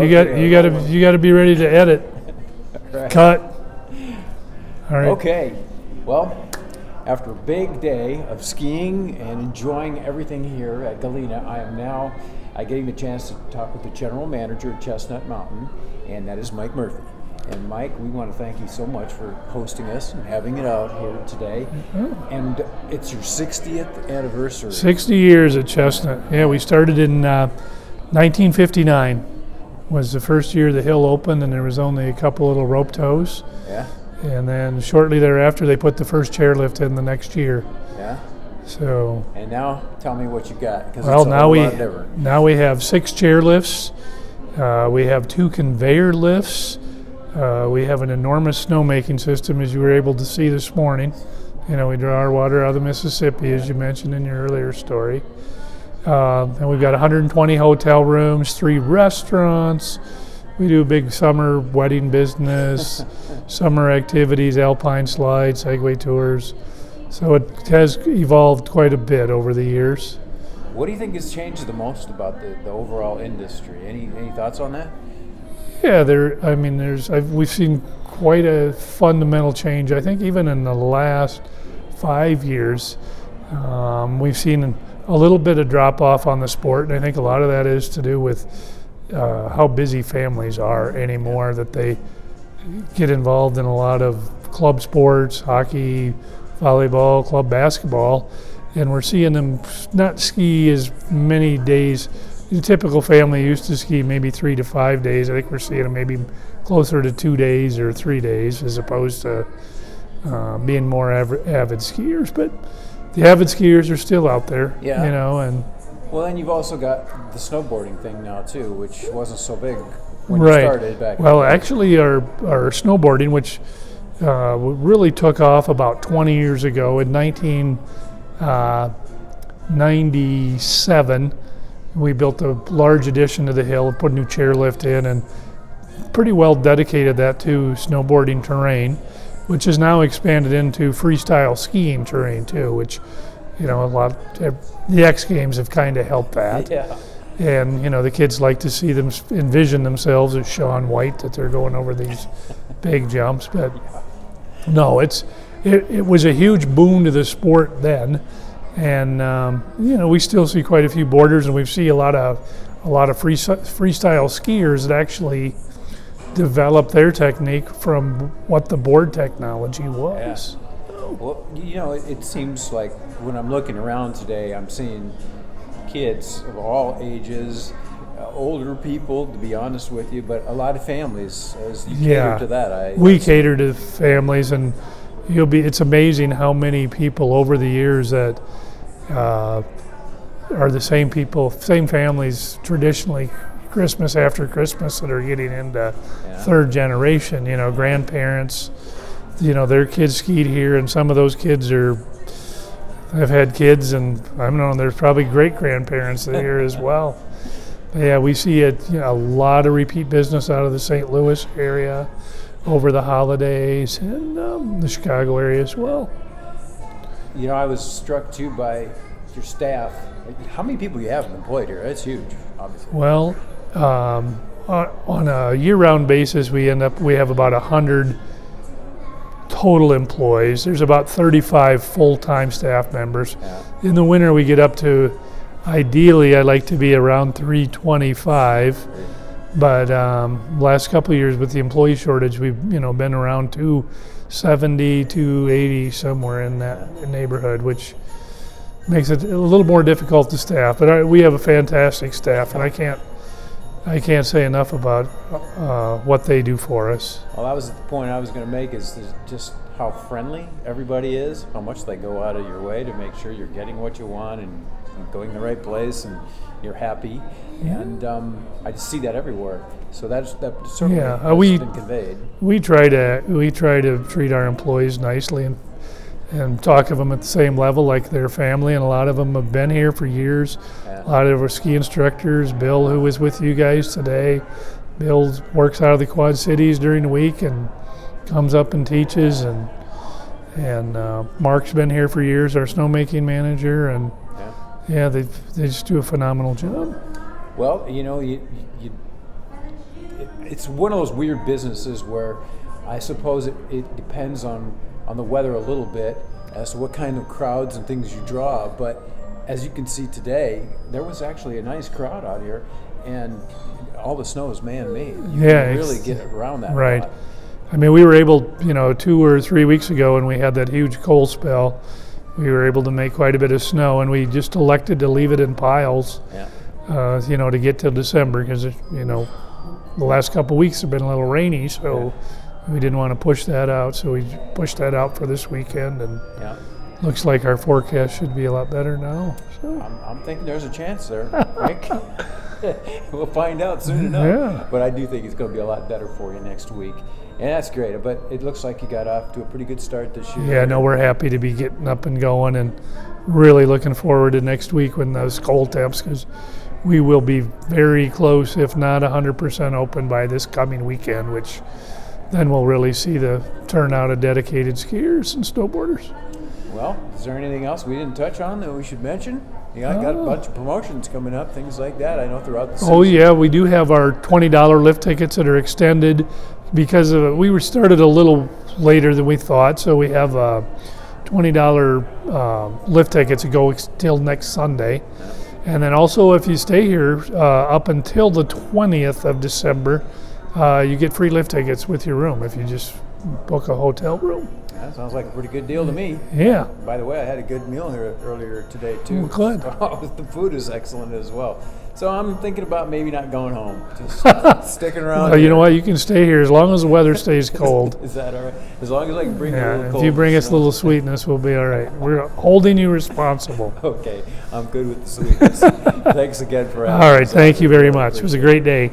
You got to be ready to edit. Right. Cut. All right. Okay. Well, after a big day of skiing and enjoying everything here at Galena, I am now getting the chance to talk with the general manager at Chestnut Mountain, and that is Mike Murphy. And Mike, we want to thank you so much for hosting us and having it out here today. And it's your 60th anniversary. 60 years at Chestnut. Yeah, we started in 1959. Was the first year the hill opened, and there was only a couple little rope tows. Yeah. And then shortly thereafter, they put the first chairlift in the next year. Yeah. So. And now, tell me what you got. Well, now we have 6 chairlifts. We have 2 conveyor lifts. We have an enormous snowmaking system, as you were able to see this morning. You know, we draw our water out of the Mississippi, as you mentioned in your earlier story. And we've got 120 hotel rooms, 3 restaurants. We do a big summer wedding business, summer activities, alpine slides, Segway tours. So it has evolved quite a bit over the years. What do you think has changed the most about the overall industry? Any thoughts on that? Yeah, we've seen quite a fundamental change. I think even in the last 5 years, we've seen a little bit of drop off on the sport, and I think a lot of that is to do with how busy families are anymore, that they get involved in a lot of club sports, hockey, volleyball, club basketball, and we're seeing them not ski as many days. The typical family used to ski maybe 3 to 5 days. I think we're seeing them maybe closer to 2 days or 3 days, as opposed to being more avid skiers. But the avid skiers are still out there, yeah. You know. And well, and you've also got the snowboarding thing now too, which wasn't so big when right. you started back. Well, actually, our snowboarding, which really took off about 20 years ago in 1997. We built a large addition to the hill, put a new chairlift in, and pretty well dedicated that to snowboarding terrain, which has now expanded into freestyle skiing terrain too, which, you know, the X Games have kind of helped that. Yeah. And, you know, the kids like to see them envision themselves as Shaun White, that they're going over these big jumps. But no, it was a huge boon to the sport then. And you know, we still see quite a few boarders, and we see a lot of freestyle skiers that actually develop their technique from what the board technology was. Yeah. Well, you know, it seems like when I'm looking around today, I'm seeing kids of all ages, older people, to be honest with you, but a lot of families. As you cater to that, we cater to families, and it's amazing how many people over the years that are the same people, same families traditionally, Christmas after Christmas, that are getting into third generation, you know, grandparents, you know, their kids skied here, and some of those kids have had kids, and I don't know, there's probably great grandparents here as well. But yeah, we see a lot of repeat business out of the St. Louis area over the holidays, and the Chicago area as well. You know, I was struck too by your staff. How many people you have employed here? That's huge, obviously. Well, on a year-round basis, we have about 100 total employees. There's about 35 full-time staff members. Yeah. In the winter, we get up to, ideally, I'd like to be around 325. But last couple of years with the employee shortage, we've been around 270, 280, somewhere in that neighborhood, which makes it a little more difficult to staff. But we have a fantastic staff, and I can't say enough about what they do for us. Well, that was the point I was going to make, is just how friendly everybody is, how much they go out of your way to make sure you're getting what you want and going the right place and you're happy. And I just see that everywhere. So that certainly has been conveyed. We try to treat our employees nicely and talk of them at the same level like their family, and a lot of them have been here for years. Yeah. A lot of our ski instructors, Bill, who was with you guys today, Bill works out of the Quad Cities during the week and comes up and teaches, and Mark's been here for years, our snowmaking manager, and they just do a phenomenal job. Well, you it's one of those weird businesses where I suppose it depends on the weather a little bit as to what kind of crowds and things you draw. But as you can see today, there was actually a nice crowd out here, and all the snow is man-made. You Yeah, can really get around that. right. A lot. I mean, we were able, 2 or 3 weeks ago when we had that huge cold spell, we were able to make quite a bit of snow, and we just elected to leave it in piles, Yeah. to get till December because, the last couple of weeks have been a little rainy, so we didn't want to push that out. So we pushed that out for this weekend, and Yeah. looks like our forecast should be a lot better now. So, I'm thinking there's a chance there, Rick. We'll find out soon enough. Yeah. But I do think it's going to be a lot better for you next week. And that's great. But it looks like you got off to a pretty good start this year. yeah, no, we're happy to be getting up and going, and really looking forward to next week when those cold temps, because we will be very close, if not 100% open by this coming weekend, which then we'll really see the turnout of dedicated skiers and snowboarders. Well, is there anything else we didn't touch on that we should mention? Yeah, I got a bunch of promotions coming up, things like that. I know throughout the season. Oh yeah, we do have our $20 lift tickets that are extended because we were started a little later than we thought, so we have $20 lift tickets that go till next Sunday. And then also, if you stay here up until the 20th of December, you get free lift tickets with your room if you just book a hotel room. That sounds like a pretty good deal to me. Yeah. By the way, I had a good meal here earlier today too. Oh, good. The food is excellent as well. So I'm thinking about maybe not going home, just sticking around. You here. know what? You can stay here as long as the weather stays cold. Is that all right? As long as I can bring you a Yeah, little if cold. you bring us a little sweetness, we'll be all right. We're holding you responsible. Okay, I'm good with the sweetness. Thanks again for having All right, us. thank you very much. It was a great day.